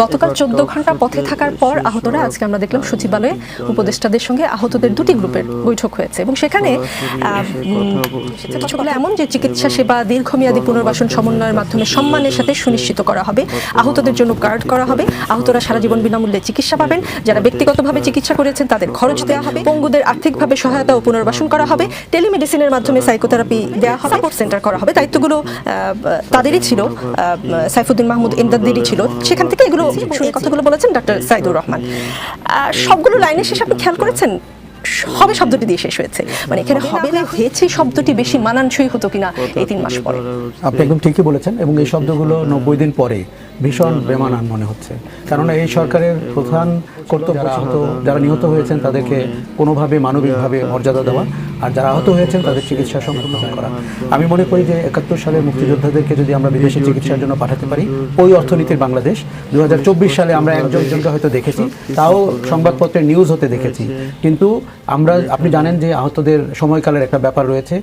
গতকাল 14 ঘন্টা পথে থাকার পর আহতরা, আজকে আমরা দেখলাম সচিবালয়ে উপদেষ্টাদের সঙ্গে আহতদের দুটি গ্রুপের বৈঠক হয়েছে এবং সেখানে কিছুগুলো এমন যে চিকিৎসা সেবা দীর্ঘমেয়াদী পুনর্বাসন সমন্বয়ের মাধ্যমে সম্মানের সাথে সুনিশ্চিত করা হবে, আহতদের জন্য কার্ড করা হবে, আহতরা সারা জীবন বিনামূল্যে চিকিৎসা পাবেন, যারা ব্যক্তিগতভাবে চিকিৎসা করেছেন তাদের খরচ দেওয়া হবে, পঙ্গুদের আর্থিকভাবে সহায়তা ও পুনর্বাসন করা হবে, টেলিমেডিসিনের মাধ্যমে সাইকোথেরাপি দেওয়া হবে, সাপোর্ট সেন্টার করা হবে। দায়িত্বগুলো তাদেরই ছিল, সাইফুদ্দিন মাহমুদ এমদাদদেরই ছিল। সেখান থেকে এগুলো কথাগুলো বলেছেন ডক্টর সাইদুর রহমান। সবগুলো লাইনের শেষে আপনি খেয়াল করেছেন হবে শব্দটি দিয়ে শেষ হয়েছে, মানে এখানে হবে না হয়েছে শব্দটি বেশি মানানসই হতো কিনা এই 3 মাস পরে। আপনি একদম ঠিকই বলেছেন এবং এই শব্দগুলো 90 দিন পরে ভীষণ বেমানান মনে হচ্ছে, কেননা এই সরকারের প্রধান কর্তব্য যারা নিহত হয়েছেন তাদেরকে কোনোভাবে মানবিকভাবে মর্যাদা দেওয়া, আর যারা আহত হয়েছেন তাদের চিকিৎসা সম্পূর্ণ করা। আমি মনে করি যে 71 সালের মুক্তিযোদ্ধাদেরকে যদি আমরা বিদেশে চিকিৎসার জন্য পাঠাতে পারি, ওই অর্থনীতির বাংলাদেশ 2024 সালে আমরা একজনকে হয়তো দেখেছি, তাও সংবাদপত্রে নিউজ হতে দেখেছি, কিন্তু আপনি জানেন যে আহতদের সময়কালের একটা ব্যাপার রয়েছে,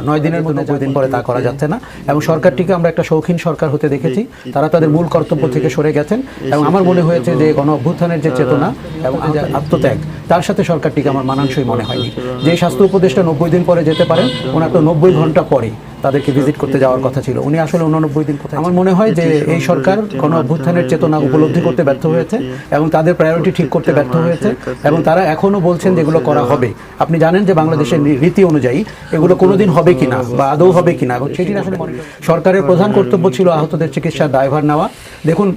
9 দিনের মধ্যে 90 দিন পরে তা করা যাচ্ছে না এবং সরকারটিকে আমরা একটা শৌখিন সরকার হতে দেখেছি। তারা তাদের মূল কর্তব্য থেকে সরে গেছেন এবং আমার মনে হয়েছে যে গণ অভ্যুত্থানের যে চেতনা এবং আত্মত্যাগ, তার সাথে সরকারটিকে আমার মানানসই মনে হয়নি। যে স্বাস্থ্য উপদেষ্টা 90 দিন পরে যেতে পারেন, ওনার তো 90 ঘন্টা পরে তাদেরকে ভিজিট করতে যাওয়ার কথা ছিল, উনি আসলে 89 দিন কোথায়। আমার মনে হয় যে এই সরকার গণ অভ্যুত্থানের চেতনা উপলব্ধি করতে ব্যর্থ হয়েছে এবং তাদের প্রায়োরিটি ঠিক করতে ব্যর্থ হয়েছে এবং তারা এখনও বলছেন যেগুলো করা হবে। আপনি জানেন যে বাংলাদেশের রীতি অনুযায়ী এগুলো কোনোদিন হবে কিনা বা আদৌ হবে কিনা, এবং সেটির আসলে সরকারের প্রধান কর্তব্য ছিল আহতদের চিকিৎসার দায়ভার নেওয়া। দেখুন,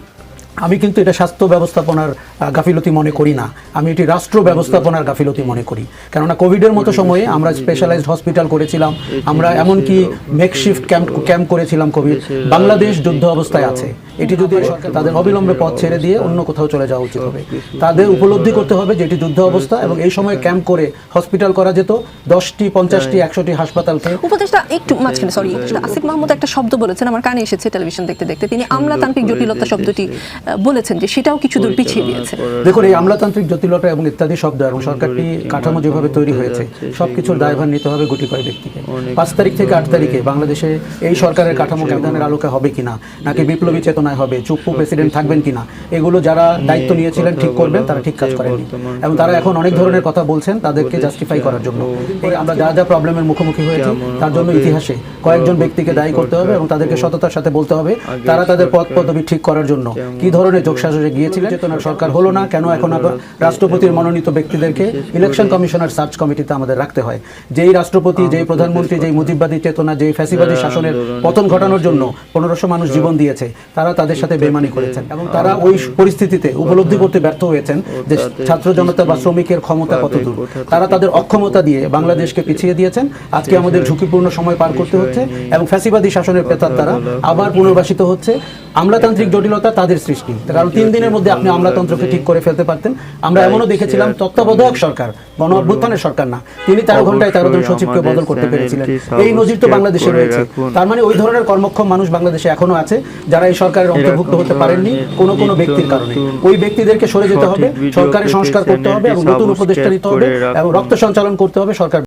আমি কিন্তু এটা স্বাস্থ্য ব্যবস্থাপনার গাফিলতি মনে করি না, আমি এটি রাষ্ট্র ব্যবস্থাপনার গাফিলতি মনে করি। কেননা কোভিডের মতো সময়ে আমরা স্পেশালাইজড হসপিটাল করেছিলাম, আমরা এমনকি মেকশিফট ক্যাম্প করেছিলাম। কোভিড বাংলাদেশ যুদ্ধ অবস্থায় আছে, এটি যদি তাদের অবিলম্বে পথ ছেড়ে দিয়ে অন্য কোথাও চলে যাওয়া উচিত হবে। তাদের উপলব্ধি করতে হবে যে এটি যুদ্ধ অবস্থা এবং এই সময় ক্যাম্প করে হসপিটাল করা যেত 10টি 50টি 100টি হাসপাতালকে। উপদেষ্টা একটু মাঝখানে সরি, আসিফ মাহমুদ একটা শব্দ বলেছেন, আমার কানে এসেছে টেলিভিশন দেখতে দেখতে, তিনি আমলাতান্ত্রিক জটিলতা শব্দটি বলেছেন যে সেটাও কিছু দূর পিছিয়ে দিয়েছে। দেখুন, এই আমলাতান্ত্রিক জটিলতা এবং ইত্যাদি শব্দ এবং সরকারটি কাঠামো যেভাবে তৈরি হয়েছে সবকিছুর দায়ভার নিতে হবে গুটি কয়েক ব্যক্তিকে। 5 তারিখ থেকে 8 তারিখে বাংলাদেশে এই সরকারের কাঠামো সংবিধানের আলোকে হবে কিনা, নাকি বিপ্লবী চেতনায় হবে, চুপ্পু প্রেসিডেন্ট থাকবেন কিনা, এগুলো যারা দায়িত্ব নিয়েছিলেন ঠিক করবেন, তারা ঠিক কাজ করেননি এবং তারা এখন অনেক ধরনের কথা বলছেন তাদেরকে জাস্টিফাই করার জন্য। আমরা যা যা প্রবলেমের মুখোমুখি হয়েছি তার জন্য ইতিহাসে কয়েকজন ব্যক্তিকে দায়ী করতে হবে এবং তাদেরকে সততার সাথে বলতে হবে তারা তাদের পদ পদবি ঠিক করার জন্য কি ধরনের যোগসাজশে গিয়েছিলেন। চেতনার সরকার হলো না কেন, এখন আবার রাষ্ট্রপতির মনোনীত ব্যক্তিদেরকে ইলেকশন কমিশনার সার্চ কমিটিতে আমাদের রাখতে হয়। যেই রাষ্ট্রপতি, যেই প্রধানমন্ত্রী, যেই মুজিববাদী চেতনা, যেই ফ্যাসিবাদী শাসনের পতন ঘটানোর জন্য 1500 মানুষ জীবন দিয়েছে, তারা তাদের সাথে বেমানি করেছেন এবং তারা ওই পরিস্থিতিতে উপলব্ধি করতে ব্যর্থ হয়েছেন যে ছাত্র জনতা বা শ্রমিকের ক্ষমতা কতদূর। তারা তাদের অক্ষমতা দিয়ে বাংলাদেশকে পিছিয়ে দিয়েছেন। আজকে আমাদের ঝুঁকিপূর্ণ সময় পার করতে হচ্ছে এবং ফ্যাসিবাদী শাসনের প্রেতার দ্বারা আবার পুনর্বাসিত হচ্ছে। আমলাতান্ত্রিক জটিলতা তাদের সৃষ্টি, কারণ 3 দিনের মধ্যে আপনি আমলাতন্ত্রকে ঠিক করে ফেলতে পারতেন। আমরা এমনও দেখেছিলাম তত্ত্বাবধায়ক সরকার, গণ অভ্যুত্থানের সরকার না, তিনি 13 ঘন্টায় 13 জন সচিবকে বদল করতে পেরেছিলেন। এই নজির তো বাংলাদেশে রয়েছে। তার মানে ওই ধরনের কর্মক্ষম মানুষ বাংলাদেশে এখনো আছে যারা এই সরকারের অন্তর্ভুক্ত হতে পারেননি কোনো ব্যক্তির কারণে। ওই ব্যক্তিদেরকে সরে যেতে হবে, সরকারের সংস্কার করতে হবে এবং নতুন উপদেষ্টা দিতে হবে এবং রক্ত সঞ্চালন করতে হবে সরকার।